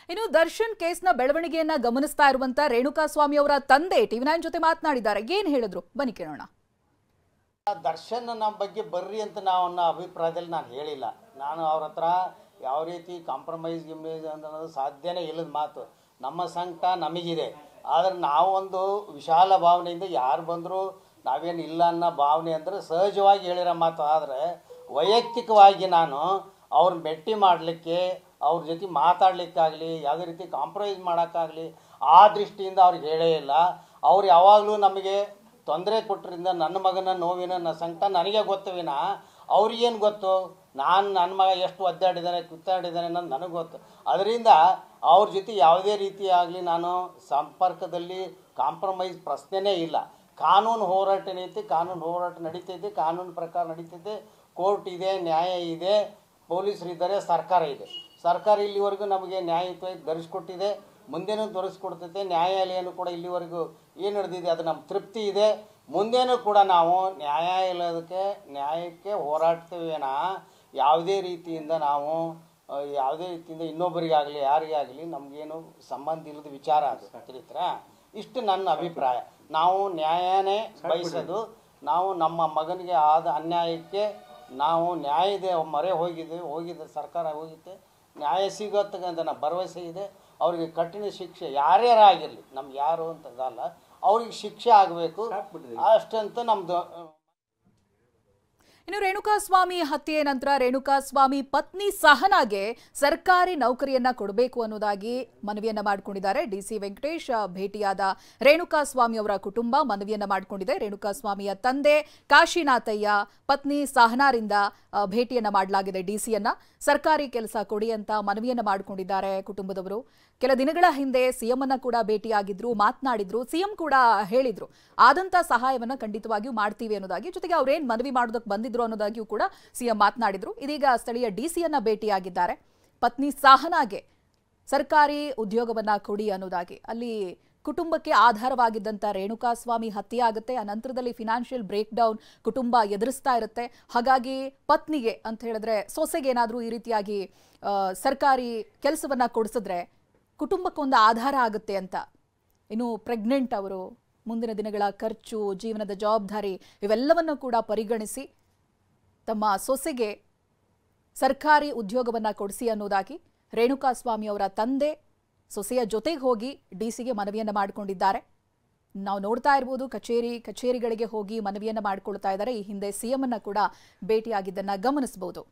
ಇನ್ನು ದರ್ಶನ್ ಕೇಸ್ನ ಬೆಳವಣಿಗೆಯನ್ನ ಗಮನಿಸ್ತಾ ಇರುವಂತ ರೇಣುಕಾಸ್ವಾಮಿ ಅವರ ತಂದೆ ಟಿವಿ9 ಜೊತೆ ಮಾತನಾಡಿದ್ದಾರೆ. ಏನ್ ಹೇಳಿದ್ರು ಬನ್ನಿ ಕೇಳೋಣ. ದರ್ಶನ್ ನಮ್ಮ ಬಗ್ಗೆ ಬರ್ರಿ ಅಂತ ನಾವು ಅಭಿಪ್ರಾಯದಲ್ಲಿ ನಾನು ಹೇಳಿಲ್ಲ. ನಾನು ಅವ್ರ ಹತ್ರ ಯಾವ ರೀತಿ ಕಾಂಪ್ರಮೈಸ್ ಅನ್ನೋದು ಸಾಧ್ಯನೇ ಇಲ್ಲದ ಮಾತು. ನಮ್ಮ ಸಂಕಟ ನಮಗಿದೆ, ಆದರೆ ನಾವು ಒಂದು ವಿಶಾಲ ಭಾವನೆಯಿಂದ ಯಾರು ಬಂದರೂ ನಾವೇನು ಇಲ್ಲ ಅನ್ನೋ ಭಾವನೆ ಅಂದರೆ ಸಹಜವಾಗಿ ಹೇಳಿರೋ ಮಾತು. ಆದರೆ ವೈಯಕ್ತಿಕವಾಗಿ ನಾನು ಅವ್ರನ್ನ ಭೇಟಿ ಮಾಡಲಿಕ್ಕೆ, ಅವ್ರ ಜೊತೆ ಮಾತಾಡಲಿಕ್ಕಾಗಲಿ, ಯಾವುದೇ ರೀತಿ ಕಾಂಪ್ರಮೈಸ್ ಮಾಡೋಕ್ಕಾಗಲಿ ಆ ದೃಷ್ಟಿಯಿಂದ ಅವ್ರಿಗೆ ಹೇಳೇ ಇಲ್ಲ. ಅವ್ರು ಯಾವಾಗಲೂ ನಮಗೆ ತೊಂದರೆ ಕೊಟ್ಟರಿಂದ ನನ್ನ ಮಗನ ನೋವಿನ ಸಂಕಟ ನನಗೆ ಗೊತ್ತವಿನ ಅವ್ರಿಗೇನು ಗೊತ್ತು? ನನ್ನ ಮಗ ಎಷ್ಟು ಒದ್ದಾಡಿದ್ದಾನೆ ಕಿತ್ತಾಡಿದ್ದಾನೆ ಅನ್ನೋದು ನನಗೆ ಗೊತ್ತು. ಅದರಿಂದ ಅವ್ರ ಜೊತೆ ಯಾವುದೇ ರೀತಿಯಾಗಲಿ ನಾನು ಸಂಪರ್ಕದಲ್ಲಿ ಕಾಂಪ್ರಮೈಸ್ ಪ್ರಶ್ನೆನೇ ಇಲ್ಲ. ಕಾನೂನು ಹೋರಾಟ ನಡೀತಿ, ಕಾನೂನು ಹೋರಾಟ ನಡೀತೈತೆ, ಕಾನೂನು ಪ್ರಕಾರ ನಡೀತೈತೆ. ಕೋರ್ಟ್ ಇದೆ, ನ್ಯಾಯ ಇದೆ, ಪೊಲೀಸರಿದ್ದಾರೆ, ಸರ್ಕಾರ ಇದೆ. ಸರ್ಕಾರ ಇಲ್ಲಿವರೆಗೂ ನಮಗೆ ನ್ಯಾಯಯುತವಾಗಿ ದೊರಕಿಸ್ಕೊಟ್ಟಿದೆ, ಮುಂದೇನೂ ದೊರಕಿಸ್ಕೊಡ್ತೈತೆ. ನ್ಯಾಯಾಲಯನೂ ಕೂಡ ಇಲ್ಲಿವರೆಗೂ ಏನು ನಡೆದಿದೆ ಅದು ನಮ್ಮ ತೃಪ್ತಿ ಇದೆ. ಮುಂದೇನೂ ಕೂಡ ನಾವು ನ್ಯಾಯಕ್ಕೆ ಹೋರಾಡ್ತೇವೇನ ಯಾವುದೇ ರೀತಿಯಿಂದ ಇನ್ನೊಬ್ಬರಿಗಾಗಲಿ ಯಾರಿಗಾಗಲಿ ನಮಗೇನು ಸಂಬಂಧ ಇಲ್ಲದ ವಿಚಾರ ಅದು ತಿಳಿತ್ರ. ಇಷ್ಟು ನನ್ನ ಅಭಿಪ್ರಾಯ. ನಾವು ನ್ಯಾಯನೇ ಬಯಸೋದು. ನಾವು ನಮ್ಮ ಮಗನಿಗೆ ಆದ ಅನ್ಯಾಯಕ್ಕೆ ನಾವು ನ್ಯಾಯದ ಮೊರೆ ಹೋಗಿದೆ ಸರ್ಕಾರ ಹೋಗಿದ್ದೆ, ನ್ಯಾಯ ಸಿಗೋತಕ್ಕಂಥ ನಮ್ಮ ಭರವಸೆ ಇದೆ. ಅವ್ರಿಗೆ ಕಠಿಣ ಶಿಕ್ಷೆ ಯಾರ್ಯಾರಾಗಿರಲಿ, ನಮ್ಗೆ ಯಾರು ಅಂತದಲ್ಲ, ಅವ್ರಿಗೆ ಶಿಕ್ಷೆ ಆಗಬೇಕು ಅಷ್ಟಂತ ನಮ್ಮದು. ಇನ್ನು ರೇಣುಕಾಸ್ವಾಮಿ ಹತ್ಯೆ ನಂತರ ರೇಣುಕಾಸ್ವಾಮಿ ಪತ್ನಿ ಸಹನಾಗೆ ಸರ್ಕಾರಿ ನೌಕರಿಯನ್ನ ಕೊಡಬೇಕು ಅನ್ನೋದಾಗಿ ಮನವಿಯನ್ನ ಮಾಡಿಕೊಂಡಿದ್ದಾರೆ. ಡಿಸಿ ವೆಂಕಟೇಶ್ ಭೇಟಿಯಾದ ರೇಣುಕಾಸ್ವಾಮಿ ಅವರ ಕುಟುಂಬ ಮನವಿಯನ್ನ ಮಾಡಿಕೊಂಡಿದೆ. ರೇಣುಕಾಸ್ವಾಮಿಯ ತಂದೆ ಕಾಶಿನಾಥಯ್ಯ ಪತ್ನಿ ಸಹನಾರಿಂದ ಭೇಟಿಯನ್ನ ಮಾಡಲಾಗಿದೆ. ಡಿಸಿಯನ್ನ ಸರ್ಕಾರಿ ಕೆಲಸ ಕೊಡಿ ಅಂತ ಮನವಿಯನ್ನ ಮಾಡಿಕೊಂಡಿದ್ದಾರೆ ಕುಟುಂಬದವರು. ಕೆಲ ದಿನಗಳ ಹಿಂದೆ ಸಿಎಂ ಅನ್ನ ಕೂಡ ಭೇಟಿಯಾಗಿದ್ರು, ಮಾತನಾಡಿದ್ರು. ಸಿಎಂ ಕೂಡ ಹೇಳಿದ್ರು ಆದಂತ ಸಹಾಯವನ್ನ ಖಂಡಿತವಾಗಿಯೂ ಮಾಡ್ತೀವಿ ಅನ್ನೋದಾಗಿ. ಜೊತೆಗೆ ಅವ್ರೇನ್ ಮನವಿ ಮಾಡೋದಕ್ಕೆ ಬಂದಿದ್ರು ಅನ್ನೋದಾಗಿಯೂ ಕೂಡ ಸಿಎಂ ಮಾತನಾಡಿದ್ರು. ಇದೀಗ ಸ್ಥಳೀಯ ಡಿಸಿಯನ್ನ ಭೇಟಿಯಾಗಿದ್ದಾರೆ. ಪತ್ನಿ ಸಹನಾಗೆ ಸರ್ಕಾರಿ ಉದ್ಯೋಗವನ್ನ ಕೊಡಿ ಅನ್ನೋದಾಗಿ. ಅಲ್ಲಿ ಕುಟುಂಬಕ್ಕೆ ಆಧಾರವಾಗಿದ್ದಂಥ ರೇಣುಕಾಸ್ವಾಮಿ ಹತ್ಯೆ ಆಗುತ್ತೆ. ಆ ನಂತರದಲ್ಲಿ ಫಿನಾನ್ಷಿಯಲ್ ಬ್ರೇಕ್ ಡೌನ್ ಕುಟುಂಬ ಎದುರಿಸ್ತಾ ಇರುತ್ತೆ. ಹಾಗಾಗಿ ಪತ್ನಿಗೆ ಅಂತ ಹೇಳಿದ್ರೆ, ಸೊಸೆಗೆ ಏನಾದರೂ ಈ ರೀತಿಯಾಗಿ ಸರ್ಕಾರಿ ಕೆಲಸವನ್ನ ಕೊಡಿಸಿದ್ರೆ ಕುಟುಂಬಕ್ಕೊಂದು ಆಧಾರ ಆಗುತ್ತೆ ಅಂತ. ಇನ್ನು ಪ್ರೆಗ್ನೆಂಟ್ ಅವರು, ಮುಂದಿನ ದಿನಗಳ ಖರ್ಚು, ಜೀವನದ ಜವಾಬ್ದಾರಿ ಇವೆಲ್ಲವನ್ನು ಕೂಡ ಪರಿಗಣಿಸಿ ತಮ್ಮ ಸೊಸೆಗೆ ಸರ್ಕಾರಿ ಉದ್ಯೋಗವನ್ನ ಕೊಡಿಸಿ ಅನ್ನೋದಾಗಿ ರೇಣುಕಾಸ್ವಾಮಿ ಅವರ ತಂದೆ ಸೊಸೆಯ ಜೊತೆಗೆ ಹೋಗಿ ಡಿಸಿಗೆ ಮನವಿಯನ್ನ ಮಾಡಿಕೊಂಡಿದ್ದಾರೆ. ನಾವು ನೋಡ್ತಾ ಇರ್ಬೋದು, ಕಚೇರಿಗಳಿಗೆ ಹೋಗಿ ಮನವಿಯನ್ನ ಮಾಡಿಕೊಳ್ತಾ ಇದ್ದಾರೆ. ಈ ಹಿಂದೆ ಸಿಎಂ ಅನ್ನ ಕೂಡ ಭೇಟಿಯಾಗಿದ್ದನ್ನ ಗಮನಿಸಬಹುದು.